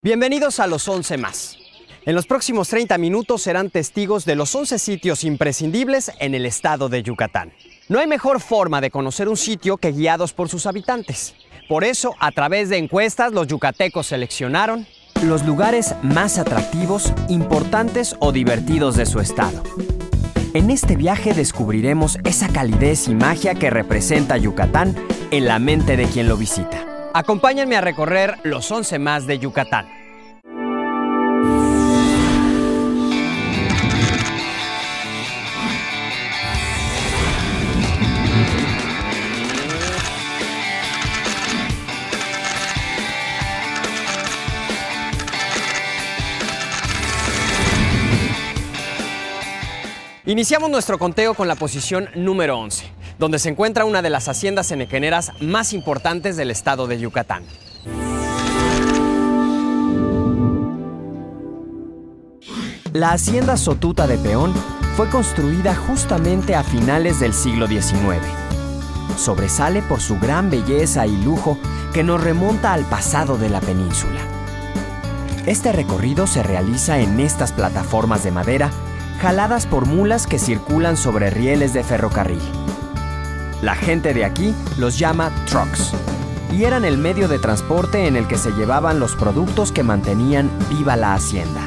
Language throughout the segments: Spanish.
Bienvenidos a los 11 más. En los próximos 30 minutos serán testigos de los 11 sitios imprescindibles en el estado de Yucatán. No hay mejor forma de conocer un sitio que guiados por sus habitantes. Por eso, a través de encuestas, los yucatecos seleccionaron los lugares más atractivos, importantes o divertidos de su estado. En este viaje descubriremos esa calidez y magia que representa Yucatán en la mente de quien lo visita. Acompáñenme a recorrer los 11 más de Yucatán. Iniciamos nuestro conteo con la posición número 11, donde se encuentra una de las haciendas henequeneras más importantes del estado de Yucatán. La hacienda Sotuta de Peón fue construida justamente a finales del siglo XIX. Sobresale por su gran belleza y lujo que nos remonta al pasado de la península. Este recorrido se realiza en estas plataformas de madera jaladas por mulas que circulan sobre rieles de ferrocarril. La gente de aquí los llama trucks y eran el medio de transporte en el que se llevaban los productos que mantenían viva la hacienda.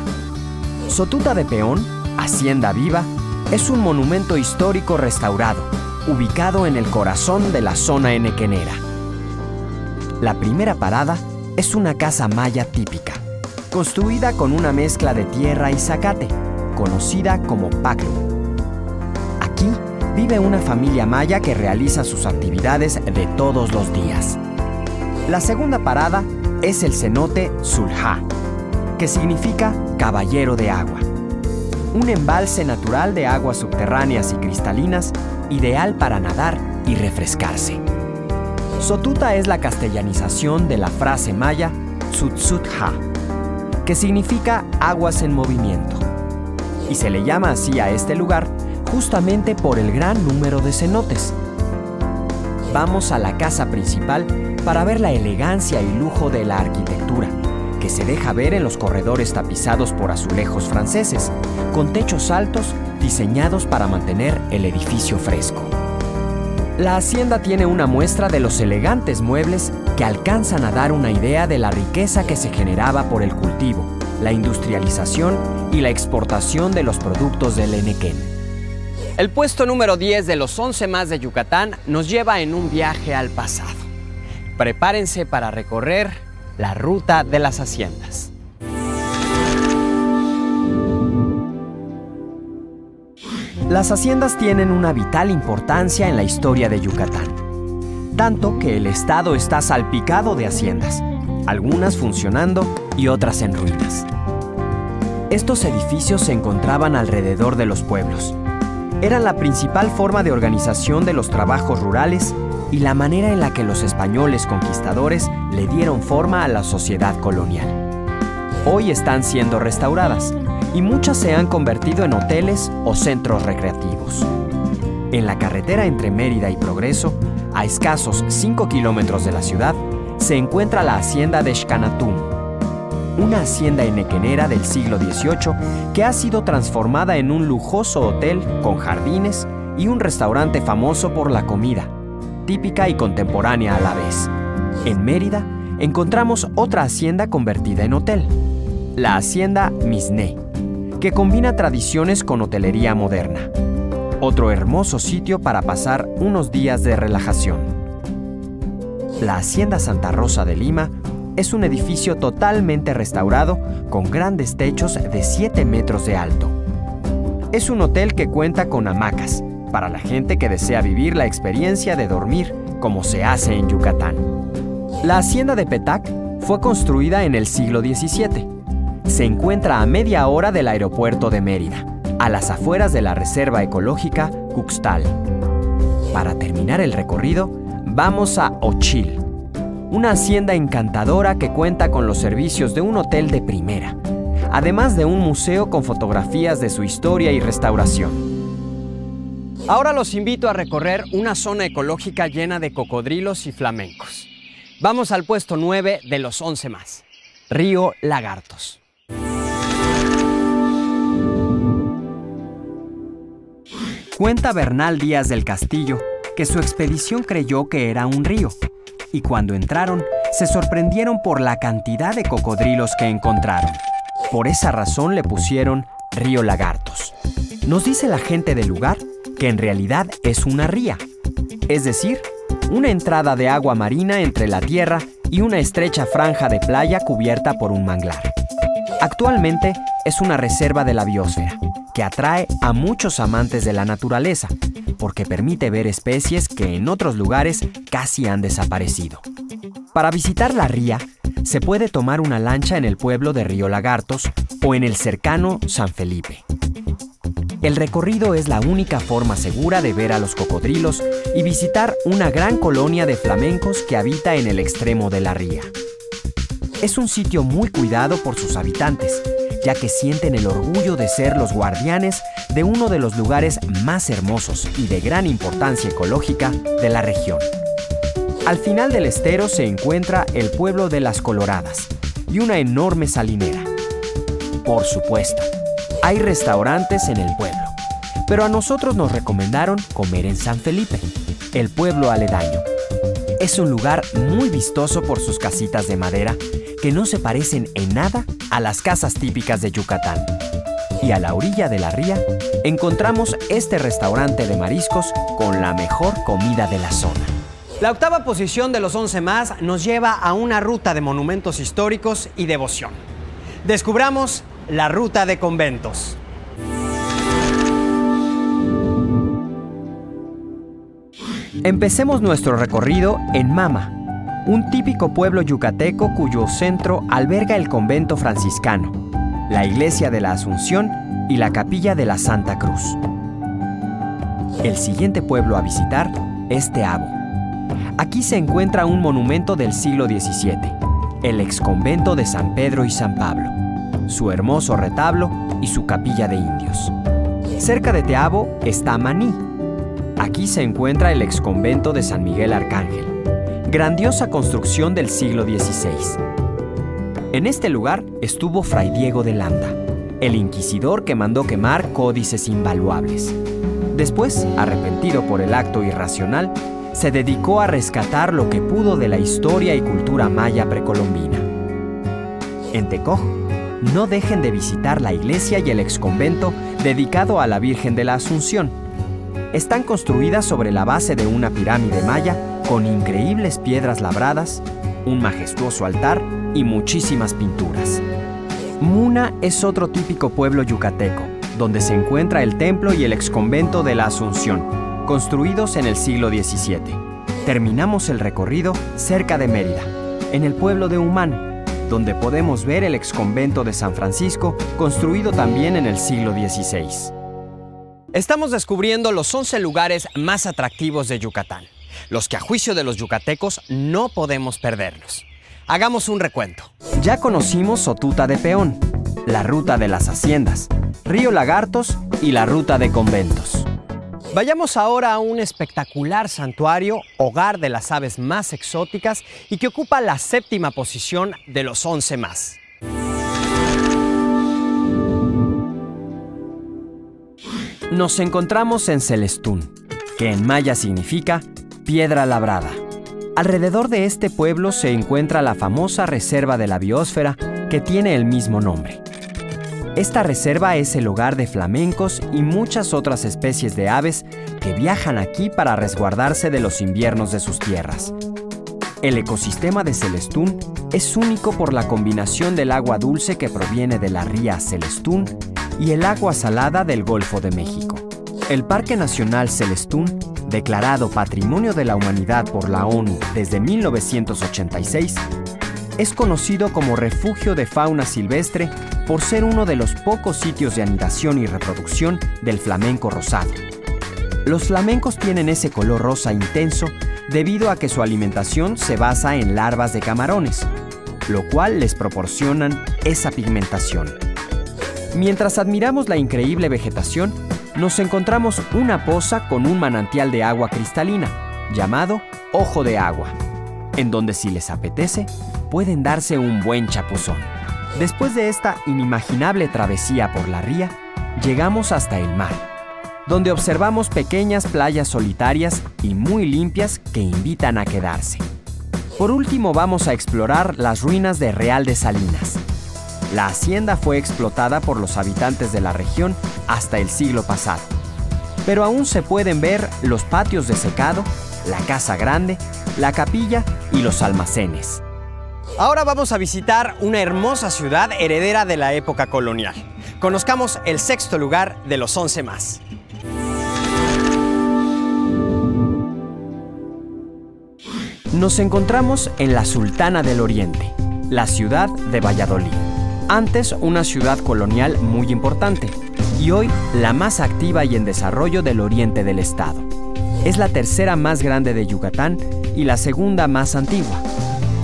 Sotuta de Peón, Hacienda Viva, es un monumento histórico restaurado, ubicado en el corazón de la zona henequenera. La primera parada es una casa maya típica, construida con una mezcla de tierra y zacate, conocida como Paclu. Aquí vive una familia maya que realiza sus actividades de todos los días. La segunda parada es el cenote Zulhá, que significa caballero de agua. Un embalse natural de aguas subterráneas y cristalinas, ideal para nadar y refrescarse. Sotuta es la castellanización de la frase maya Tzutzutha, que significa aguas en movimiento. Y se le llama así a este lugar justamente por el gran número de cenotes. Vamos a la casa principal para ver la elegancia y lujo de la arquitectura, que se deja ver en los corredores tapizados por azulejos franceses, con techos altos diseñados para mantener el edificio fresco. La hacienda tiene una muestra de los elegantes muebles que alcanzan a dar una idea de la riqueza que se generaba por el cultivo, la industrialización y la exportación de los productos del Henequén. El puesto número 10 de los 11 más de Yucatán nos lleva en un viaje al pasado. Prepárense para recorrer la ruta de las haciendas. Las haciendas tienen una vital importancia en la historia de Yucatán, tanto que el estado está salpicado de haciendas, algunas funcionando y otras en ruinas. Estos edificios se encontraban alrededor de los pueblos. Eran la principal forma de organización de los trabajos rurales y la manera en la que los españoles conquistadores le dieron forma a la sociedad colonial. Hoy están siendo restauradas y muchas se han convertido en hoteles o centros recreativos. En la carretera entre Mérida y Progreso, a escasos 5 kilómetros de la ciudad, se encuentra la hacienda de Xcanatum, una hacienda henequenera del siglo XVIII que ha sido transformada en un lujoso hotel con jardines y un restaurante famoso por la comida, típica y contemporánea a la vez. En Mérida encontramos otra hacienda convertida en hotel, la hacienda Misné, que combina tradiciones con hotelería moderna. Otro hermoso sitio para pasar unos días de relajación. La hacienda Santa Rosa de Lima es un edificio totalmente restaurado con grandes techos de 7 metros de alto. Es un hotel que cuenta con hamacas para la gente que desea vivir la experiencia de dormir como se hace en Yucatán. La hacienda de Petac fue construida en el siglo XVII. Se encuentra a media hora del aeropuerto de Mérida, a las afueras de la reserva ecológica Cuxtal. Para terminar el recorrido, vamos a Ochil, una hacienda encantadora que cuenta con los servicios de un hotel de primera, además de un museo con fotografías de su historia y restauración. Ahora los invito a recorrer una zona ecológica llena de cocodrilos y flamencos. Vamos al puesto 9 de los 11 más. Río Lagartos. Cuenta Bernal Díaz del Castillo que su expedición creyó que era un río, y cuando entraron, se sorprendieron por la cantidad de cocodrilos que encontraron. Por esa razón le pusieron Río Lagartos. Nos dice la gente del lugar que en realidad es una ría, es decir, una entrada de agua marina entre la tierra y una estrecha franja de playa cubierta por un manglar. Actualmente es una reserva de la biosfera que atrae a muchos amantes de la naturaleza porque permite ver especies que en otros lugares casi han desaparecido. Para visitar la ría, se puede tomar una lancha en el pueblo de Río Lagartos o en el cercano San Felipe. El recorrido es la única forma segura de ver a los cocodrilos y visitar una gran colonia de flamencos que habita en el extremo de la ría. Es un sitio muy cuidado por sus habitantes, ya que sienten el orgullo de ser los guardianes de uno de los lugares más hermosos y de gran importancia ecológica de la región. Al final del estero se encuentra el pueblo de Las Coloradas y una enorme salinera. Por supuesto, hay restaurantes en el pueblo, pero a nosotros nos recomendaron comer en San Felipe, el pueblo aledaño. Es un lugar muy vistoso por sus casitas de madera que no se parecen en nada a las casas típicas de Yucatán. Y a la orilla de la ría encontramos este restaurante de mariscos con la mejor comida de la zona. La octava posición de los 11 más nos lleva a una ruta de monumentos históricos y devoción. Descubramos la ruta de conventos. Empecemos nuestro recorrido en Mama, un típico pueblo yucateco cuyo centro alberga el convento franciscano, la iglesia de la Asunción y la capilla de la Santa Cruz. El siguiente pueblo a visitar es Teabo. Aquí se encuentra un monumento del siglo XVII, el exconvento de San Pedro y San Pablo, su hermoso retablo y su capilla de indios. Cerca de Teabo está Maní. Aquí se encuentra el exconvento de San Miguel Arcángel, grandiosa construcción del siglo XVI. En este lugar estuvo Fray Diego de Landa, el inquisidor que mandó quemar códices invaluables. Después, arrepentido por el acto irracional, se dedicó a rescatar lo que pudo de la historia y cultura maya precolombina. En Tecoj, no dejen de visitar la iglesia y el exconvento dedicado a la Virgen de la Asunción. Están construidas sobre la base de una pirámide maya con increíbles piedras labradas, un majestuoso altar y muchísimas pinturas. Muna es otro típico pueblo yucateco, donde se encuentra el templo y el exconvento de la Asunción, construidos en el siglo XVII. Terminamos el recorrido cerca de Mérida, en el pueblo de Humán, donde podemos ver el exconvento de San Francisco, construido también en el siglo XVI. Estamos descubriendo los 11 lugares más atractivos de Yucatán, los que a juicio de los yucatecos no podemos perdernos. Hagamos un recuento. Ya conocimos Sotuta de Peón, la ruta de las haciendas, Río Lagartos y la ruta de conventos. Vayamos ahora a un espectacular santuario, hogar de las aves más exóticas y que ocupa la 7ª posición de los 11 más. Nos encontramos en Celestún, que en maya significa piedra labrada. Alrededor de este pueblo se encuentra la famosa reserva de la biosfera que tiene el mismo nombre. Esta reserva es el hogar de flamencos y muchas otras especies de aves que viajan aquí para resguardarse de los inviernos de sus tierras. El ecosistema de Celestún es único por la combinación del agua dulce que proviene de la ría Celestún y el agua salada del Golfo de México. El Parque Nacional Celestún, declarado Patrimonio de la Humanidad por la ONU desde 1986, es conocido como refugio de fauna silvestre por ser uno de los pocos sitios de anidación y reproducción del flamenco rosado. Los flamencos tienen ese color rosa intenso debido a que su alimentación se basa en larvas de camarones, lo cual les proporcionan esa pigmentación. Mientras admiramos la increíble vegetación, nos encontramos una poza con un manantial de agua cristalina, llamado Ojo de Agua, en donde si les apetece, pueden darse un buen chapuzón. Después de esta inimaginable travesía por la ría, llegamos hasta el mar, donde observamos pequeñas playas solitarias y muy limpias que invitan a quedarse. Por último, vamos a explorar las ruinas de Real de Salinas. La hacienda fue explotada por los habitantes de la región hasta el siglo pasado, pero aún se pueden ver los patios de secado, la casa grande, la capilla y los almacenes. Ahora vamos a visitar una hermosa ciudad heredera de la época colonial. Conozcamos el sexto lugar de los 11 más. Nos encontramos en la Sultana del Oriente, la ciudad de Valladolid. Antes una ciudad colonial muy importante y hoy la más activa y en desarrollo del oriente del estado. Es la tercera más grande de Yucatán y la segunda más antigua.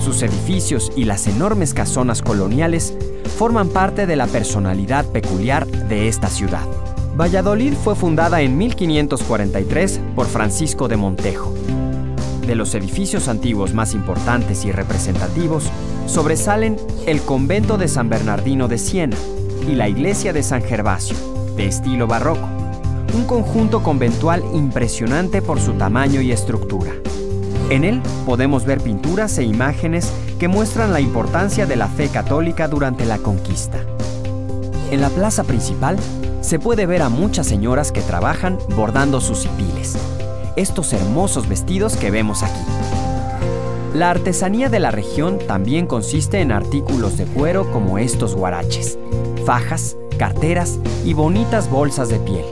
Sus edificios y las enormes casonas coloniales forman parte de la personalidad peculiar de esta ciudad. Valladolid fue fundada en 1543 por Francisco de Montejo. De los edificios antiguos más importantes y representativos, sobresalen el convento de San Bernardino de Siena y la iglesia de San Gervasio, de estilo barroco, un conjunto conventual impresionante por su tamaño y estructura. En él podemos ver pinturas e imágenes que muestran la importancia de la fe católica durante la conquista. En la plaza principal se puede ver a muchas señoras que trabajan bordando sus hipiles, estos hermosos vestidos que vemos aquí. La artesanía de la región también consiste en artículos de cuero como estos huaraches, fajas, carteras y bonitas bolsas de piel.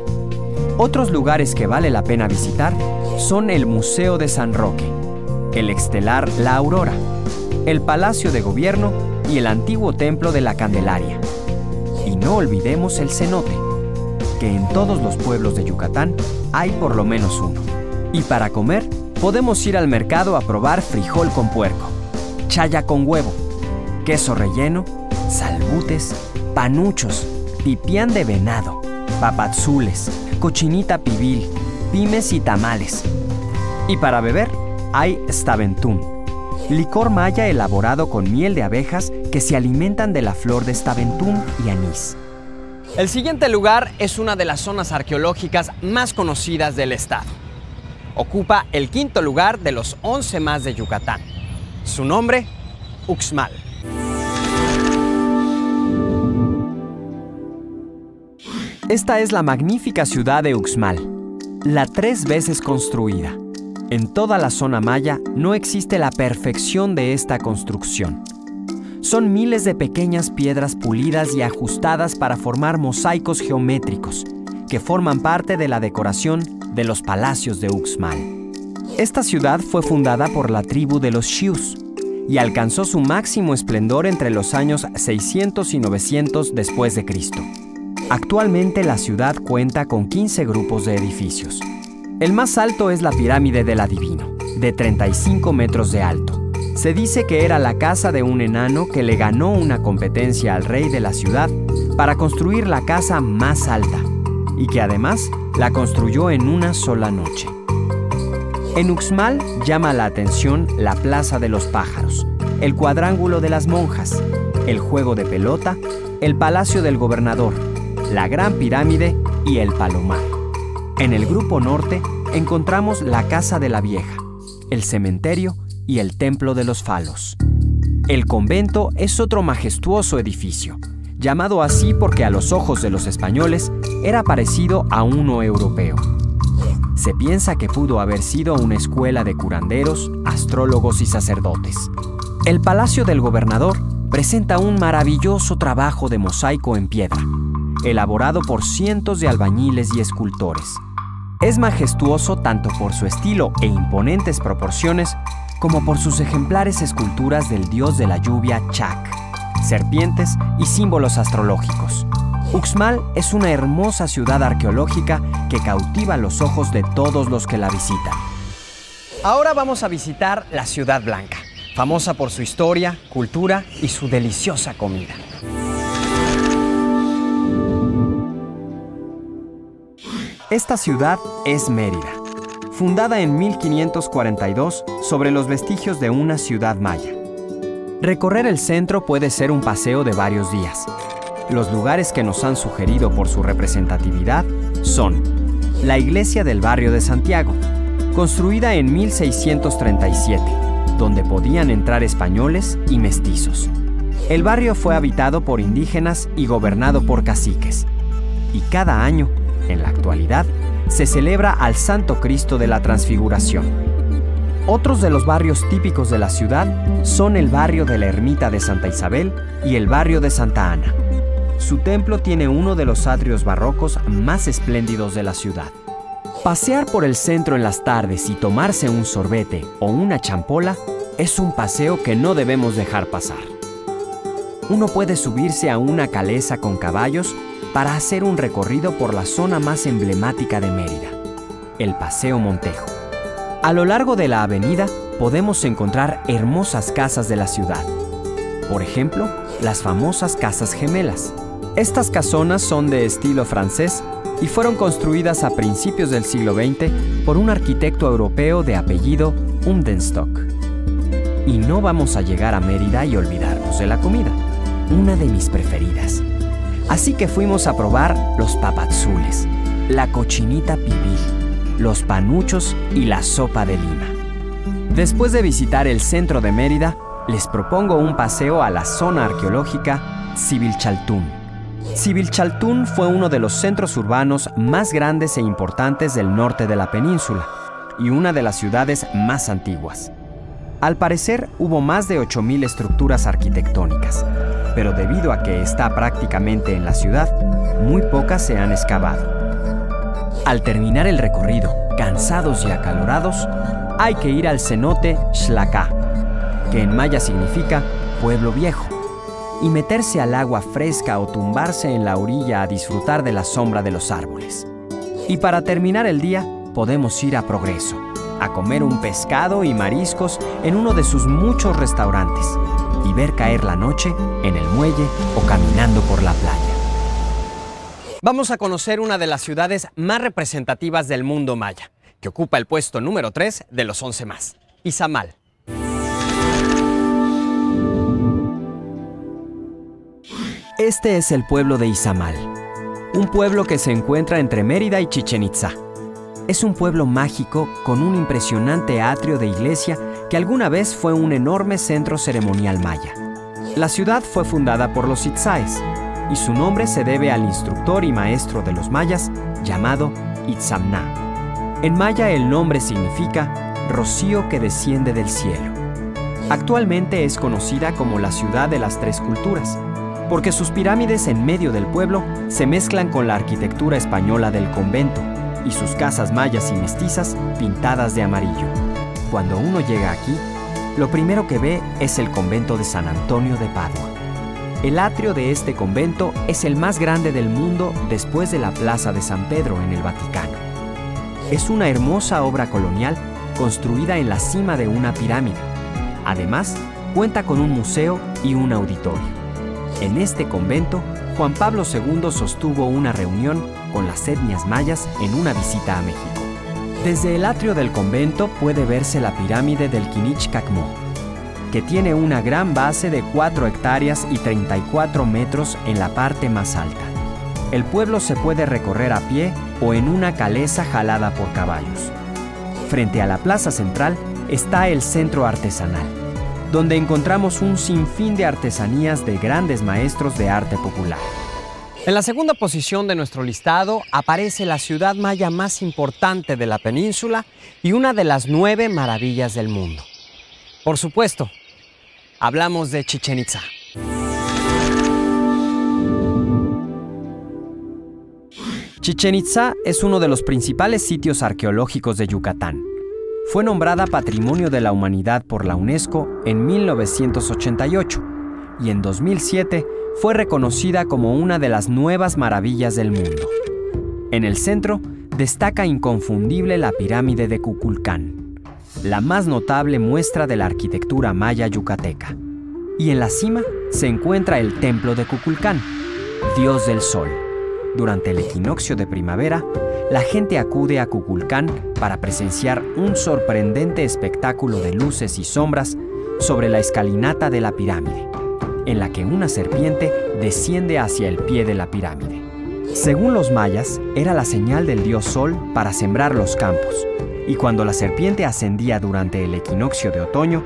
Otros lugares que vale la pena visitar son el Museo de San Roque, el Extelar La Aurora, el Palacio de Gobierno y el antiguo Templo de la Candelaria. Y no olvidemos el cenote, que en todos los pueblos de Yucatán hay por lo menos uno. Y para comer, podemos ir al mercado a probar frijol con puerco, chaya con huevo, queso relleno, salbutes, panuchos, pipián de venado, papazules, cochinita pibil, pimes y tamales. Y para beber, hay staventún, licor maya elaborado con miel de abejas que se alimentan de la flor de staventún y anís. El siguiente lugar es una de las zonas arqueológicas más conocidas del estado. Ocupa el quinto lugar de los 11 más de Yucatán. Su nombre, Uxmal. Esta es la magnífica ciudad de Uxmal, la 3 veces construida. En toda la zona maya no existe la perfección de esta construcción. Son miles de pequeñas piedras pulidas y ajustadas para formar mosaicos geométricos que forman parte de la decoración de los palacios de Uxmal. Esta ciudad fue fundada por la tribu de los Xiús y alcanzó su máximo esplendor entre los años 600 y 900 después de Cristo. Actualmente la ciudad cuenta con 15 grupos de edificios. El más alto es la Pirámide del Adivino, de 35 metros de alto. Se dice que era la casa de un enano que le ganó una competencia al rey de la ciudad para construir la casa más alta y que además la construyó en una sola noche. En Uxmal llama la atención la Plaza de los Pájaros, el Cuadrángulo de las Monjas, el Juego de Pelota, el Palacio del Gobernador, la Gran Pirámide y el Palomar. En el Grupo Norte encontramos la Casa de la Vieja, el cementerio y el Templo de los Falos. El convento es otro majestuoso edificio, llamado así porque a los ojos de los españoles era parecido a uno europeo. Se piensa que pudo haber sido una escuela de curanderos, astrólogos y sacerdotes. El Palacio del Gobernador presenta un maravilloso trabajo de mosaico en piedra, elaborado por cientos de albañiles y escultores. Es majestuoso tanto por su estilo e imponentes proporciones como por sus ejemplares esculturas del dios de la lluvia Chac, serpientes y símbolos astrológicos. Uxmal es una hermosa ciudad arqueológica que cautiva los ojos de todos los que la visitan. Ahora vamos a visitar la Ciudad Blanca, famosa por su historia, cultura y su deliciosa comida. Esta ciudad es Mérida, fundada en 1542 sobre los vestigios de una ciudad maya. Recorrer el centro puede ser un paseo de varios días. Los lugares que nos han sugerido por su representatividad son la iglesia del barrio de Santiago, construida en 1637, donde podían entrar españoles y mestizos. El barrio fue habitado por indígenas y gobernado por caciques. Y cada año, en la actualidad, se celebra al Santo Cristo de la Transfiguración. Otros de los barrios típicos de la ciudad son el barrio de la Ermita de Santa Isabel y el barrio de Santa Ana. Su templo tiene uno de los atrios barrocos más espléndidos de la ciudad. Pasear por el centro en las tardes y tomarse un sorbete o una champola es un paseo que no debemos dejar pasar. Uno puede subirse a una calesa con caballos para hacer un recorrido por la zona más emblemática de Mérida, el Paseo Montejo. A lo largo de la avenida podemos encontrar hermosas casas de la ciudad. Por ejemplo, las famosas Casas Gemelas. Estas casonas son de estilo francés y fueron construidas a principios del siglo XX por un arquitecto europeo de apellido Umdenstock. Y no vamos a llegar a Mérida y olvidarnos de la comida, una de mis preferidas. Así que fuimos a probar los papazules, la cochinita pibil, los panuchos y la sopa de lima. Después de visitar el centro de Mérida, les propongo un paseo a la zona arqueológica Xivilchaltún. Xivilchaltún fue uno de los centros urbanos más grandes e importantes del norte de la península y una de las ciudades más antiguas. Al parecer, hubo más de 8.000 estructuras arquitectónicas, pero debido a que está prácticamente en la ciudad, muy pocas se han excavado. Al terminar el recorrido, cansados y acalorados, hay que ir al cenote Xlacá, que en maya significa pueblo viejo, y meterse al agua fresca o tumbarse en la orilla a disfrutar de la sombra de los árboles. Y para terminar el día, podemos ir a Progreso, a comer un pescado y mariscos en uno de sus muchos restaurantes y ver caer la noche en el muelle o caminando por la playa. Vamos a conocer una de las ciudades más representativas del mundo maya, que ocupa el puesto número 3 de los 11 más, Izamal. Este es el pueblo de Izamal, un pueblo que se encuentra entre Mérida y Chichén Itzá. Es un pueblo mágico con un impresionante atrio de iglesia que alguna vez fue un enorme centro ceremonial maya. La ciudad fue fundada por los itzáes y su nombre se debe al instructor y maestro de los mayas llamado Itzamná. En maya el nombre significa rocío que desciende del cielo. Actualmente es conocida como la ciudad de las tres culturas, porque sus pirámides en medio del pueblo se mezclan con la arquitectura española del convento y sus casas mayas y mestizas pintadas de amarillo. Cuando uno llega aquí, lo primero que ve es el convento de San Antonio de Padua. El atrio de este convento es el más grande del mundo después de la Plaza de San Pedro en el Vaticano. Es una hermosa obra colonial construida en la cima de una pirámide. Además, cuenta con un museo y un auditorio. En este convento, Juan Pablo II sostuvo una reunión con las etnias mayas en una visita a México. Desde el atrio del convento puede verse la pirámide del Quinichcacmó, que tiene una gran base de 4 hectáreas y 34 metros en la parte más alta. El pueblo se puede recorrer a pie o en una calesa jalada por caballos. Frente a la plaza central está el centro artesanal, donde encontramos un sinfín de artesanías de grandes maestros de arte popular. En la segunda posición de nuestro listado aparece la ciudad maya más importante de la península y una de las 9 maravillas del mundo. Por supuesto, hablamos de Chichén Itzá. Chichén Itzá es uno de los principales sitios arqueológicos de Yucatán. Fue nombrada Patrimonio de la Humanidad por la UNESCO en 1988 y en 2007 fue reconocida como una de las nuevas maravillas del mundo. En el centro destaca inconfundible la pirámide de Kukulcán, la más notable muestra de la arquitectura maya yucateca. Y en la cima se encuentra el templo de Kukulcán, dios del sol. Durante el equinoccio de primavera, la gente acude a Kukulcán para presenciar un sorprendente espectáculo de luces y sombras sobre la escalinata de la pirámide, en la que una serpiente desciende hacia el pie de la pirámide. Según los mayas, era la señal del dios Sol para sembrar los campos, y cuando la serpiente ascendía durante el equinoccio de otoño,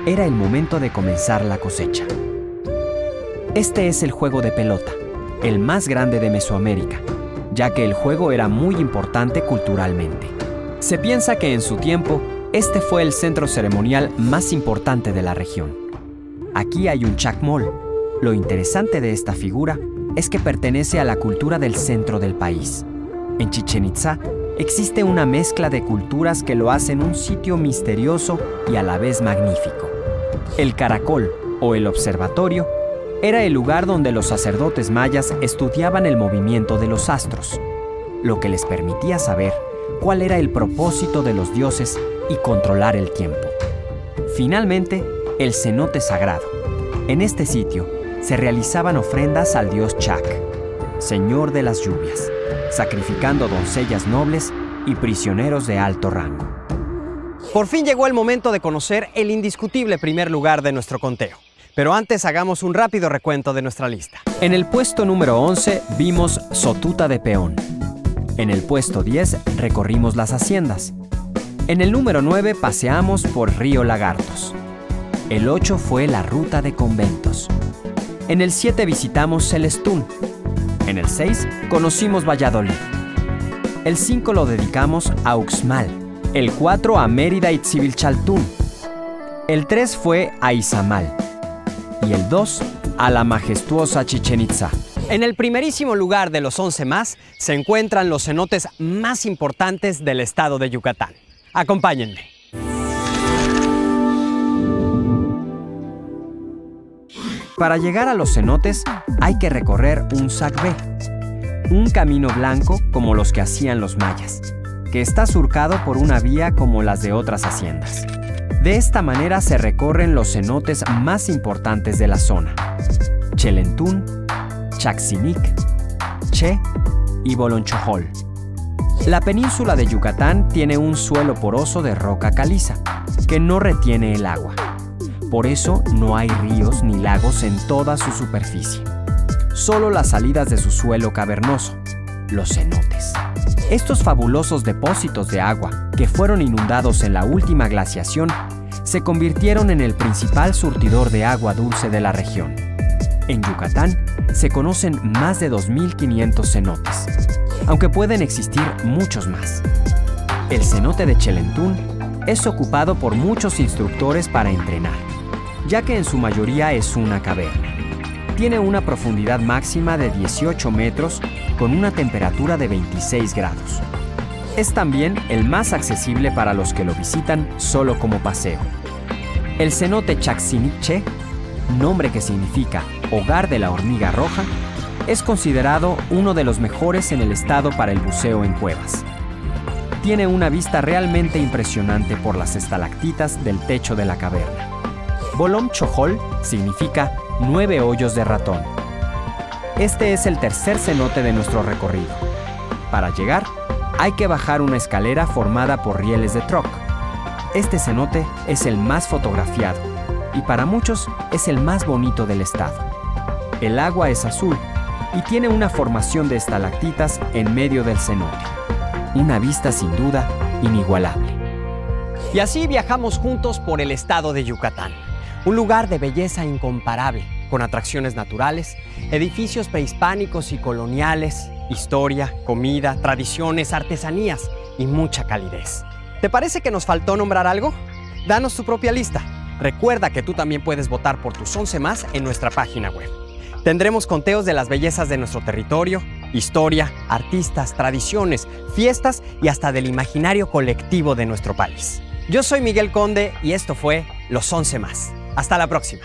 era el momento de comenzar la cosecha. Este es el juego de pelota, el más grande de Mesoamérica, ya que el juego era muy importante culturalmente. Se piensa que en su tiempo, este fue el centro ceremonial más importante de la región. Aquí hay un chacmol. Lo interesante de esta figura es que pertenece a la cultura del centro del país. En Chichén Itzá existe una mezcla de culturas que lo hacen un sitio misterioso y a la vez magnífico. El caracol, o el observatorio, era el lugar donde los sacerdotes mayas estudiaban el movimiento de los astros, lo que les permitía saber cuál era el propósito de los dioses y controlar el tiempo. Finalmente, el cenote sagrado. En este sitio se realizaban ofrendas al dios Chac, señor de las lluvias, sacrificando doncellas nobles y prisioneros de alto rango. Por fin llegó el momento de conocer el indiscutible primer lugar de nuestro conteo. Pero antes hagamos un rápido recuento de nuestra lista. En el puesto número 11 vimos Sotuta de Peón. En el puesto 10 recorrimos las haciendas. En el número 9 paseamos por Río Lagartos. El 8 fue la ruta de conventos. En el 7 visitamos Celestún. En el 6 conocimos Valladolid. El 5 lo dedicamos a Uxmal. El 4 a Mérida y Tzipilchaltún. El 3 fue a Izamal. Y el 2 a la majestuosa Chichén Itzá. En el primerísimo lugar de los 11 más se encuentran los cenotes más importantes del estado de Yucatán. Acompáñenme. Para llegar a los cenotes hay que recorrer un sacbé, un camino blanco como los que hacían los mayas, que está surcado por una vía como las de otras haciendas. De esta manera se recorren los cenotes más importantes de la zona: Chelentún, Chacsinic, Che y Bolonchojol. La península de Yucatán tiene un suelo poroso de roca caliza, que no retiene el agua. Por eso no hay ríos ni lagos en toda su superficie. Solo las salidas de su suelo cavernoso, los cenotes. Estos fabulosos depósitos de agua, que fueron inundados en la última glaciación, se convirtieron en el principal surtidor de agua dulce de la región. En Yucatán se conocen más de 2.500 cenotes, aunque pueden existir muchos más. El cenote de Chelentún es ocupado por muchos instructores para entrenar, ya que en su mayoría es una caverna. Tiene una profundidad máxima de 18 metros con una temperatura de 26 grados. Es también el más accesible para los que lo visitan solo como paseo. El cenote Chacsinic, nombre que significa hogar de la hormiga roja, es considerado uno de los mejores en el estado para el buceo en cuevas. Tiene una vista realmente impresionante por las estalactitas del techo de la caverna. Bolonchojol significa 9 hoyos de ratón. Este es el tercer cenote de nuestro recorrido. Para llegar, hay que bajar una escalera formada por rieles de troc. Este cenote es el más fotografiado y para muchos es el más bonito del estado. El agua es azul y tiene una formación de estalactitas en medio del cenote. Una vista sin duda inigualable. Y así viajamos juntos por el estado de Yucatán. Un lugar de belleza incomparable, con atracciones naturales, edificios prehispánicos y coloniales, historia, comida, tradiciones, artesanías y mucha calidez. ¿Te parece que nos faltó nombrar algo? Danos tu propia lista. Recuerda que tú también puedes votar por tus 11 más en nuestra página web. Tendremos conteos de las bellezas de nuestro territorio, historia, artistas, tradiciones, fiestas y hasta del imaginario colectivo de nuestro país. Yo soy Miguel Conde y esto fue Los 11 más. Hasta la próxima.